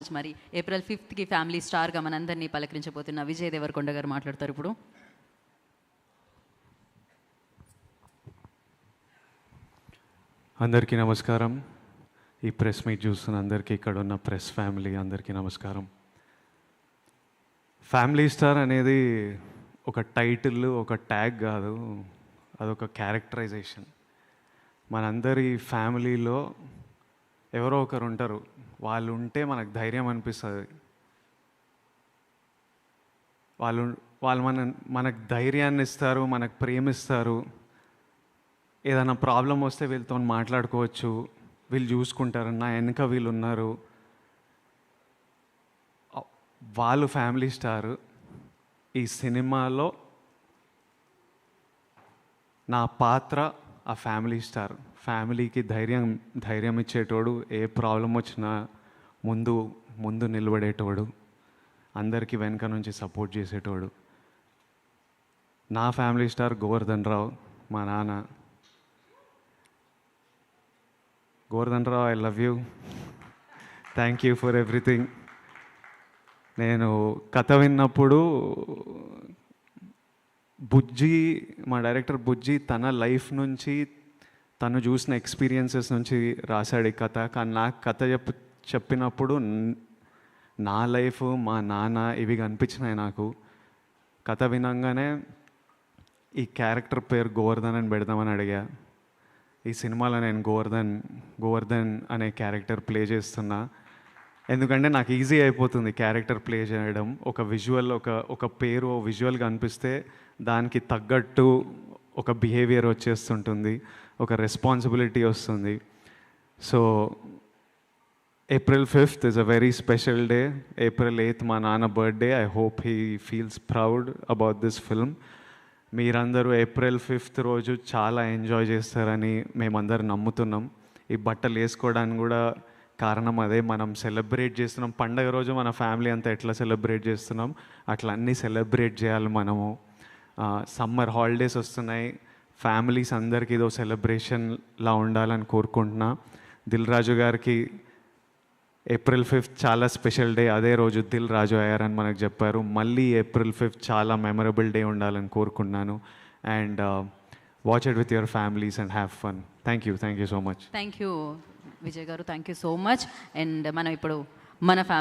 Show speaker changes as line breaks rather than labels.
మరి April 5th family స్టార్గా మనందరినీ పలకరించబోతున్న విజయ్ దేవరకొండ గారు మాట్లాడతారు ఇప్పుడు.
అందరికీ నమస్కారం. ఈ ప్రెస్ మీట్ చూస్తున్న అందరికీ, ఇక్కడ ఉన్న ప్రెస్ ఫ్యామిలీ అందరికీ నమస్కారం. ఫ్యామిలీ స్టార్ అనేది ఒక టైటిల్, ఒక ట్యాగ్ కాదు, అదొక క్యారెక్టరైజేషన్. మనందరి ఫ్యామిలీలో ఎవరో ఒకరు ఉంటారు, వాళ్ళు ఉంటే మనకు ధైర్యం అనిపిస్తుంది. వాళ్ళు మనకు ధైర్యాన్ని ఇస్తారు, మనకు ప్రేమిస్తారు. ఏదైనా ప్రాబ్లం వస్తే వీళ్ళతో మాట్లాడుకోవచ్చు, వీళ్ళు చూసుకుంటారు, నా వెనుక వీళ్ళు ఉన్నారు. వాళ్ళు ఫ్యామిలీ స్టార్. ఈ సినిమాలో నా పాత్ర ఆ ఫ్యామిలీ స్టార్. ఫ్యామిలీకి ధైర్యం ఇచ్చేటోడు, ఏ ప్రాబ్లం వచ్చినా ముందు నిలబడేటోడు, అందరికీ వెనక నుంచి సపోర్ట్ చేసేటోడు. నా ఫ్యామిలీ స్టార్ గోవర్ధన్ రావు, మా నాన్న. Govardhan Rao, I love you, thank you for everything. నేను కథ విన్నప్పుడు బుజ్జి, మా డైరెక్టర్ బుజ్జి తన లైఫ్ నుంచి, తను చూసిన ఎక్స్పీరియన్సెస్ నుంచి రాశాడు ఈ కథ. కానీ నాకు కథ చెప్పినప్పుడు నా లైఫ్, మా నాన్న ఇవి కనిపించినాయి నాకు. కథ వినంగానే ఈ క్యారెక్టర్ పేరు గోవర్ధన్ అని పెడదామని అడిగా. ఈ సినిమాలో నేను గోవర్ధన్ అనే క్యారెక్టర్ ప్లే చేస్తున్నా. ఎందుకంటే నాకు ఈజీ అయిపోతుంది క్యారెక్టర్ ప్లే చేయడం. ఒక విజువల్, ఒక పేరు విజువల్గా అనిపిస్తే దానికి తగ్గట్టు ఒక బిహేవియర్ వచ్చేస్తుంటుంది, ఒక రెస్పాన్సిబిలిటీ వస్తుంది. So April 5th is a very special day. April 8th మా నాన్న birthday. I hope he feels proud about this film. మీరందరూ April 5th రోజు చాలా ఎంజాయ్ చేస్తారని మేమందరం నమ్ముతున్నాం. ఈ బట్టలు వేసుకోవడానికి కూడా కారణం అదే. మనం సెలబ్రేట్ చేస్తున్నాం పండగ రోజు, మన ఫ్యామిలీ అంతా ఎట్లా సెలబ్రేట్ చేస్తున్నాం అట్లా అన్నీ సెలబ్రేట్ చేయాలి మనము. సమ్మర్ హాలిడేస్ వస్తున్నాయి, ఫ్యామిలీస్ అందరికీ ఇదో సెలబ్రేషన్లా ఉండాలని కోరుకుంటున్నా. దిల్ రాజు గారికి April 5th చాలా స్పెషల్ డే. అదే రోజు దిల్ రాజు అయ్యారని మనకు చెప్పారు. మళ్ళీ April 5th చాలా మెమరబుల్ డే ఉండాలని కోరుకున్నాను. And watch it with your families and have fun. Thank you so much.
Thank you Vijay garu, thank you so much. And మనం ఇప్పుడు మన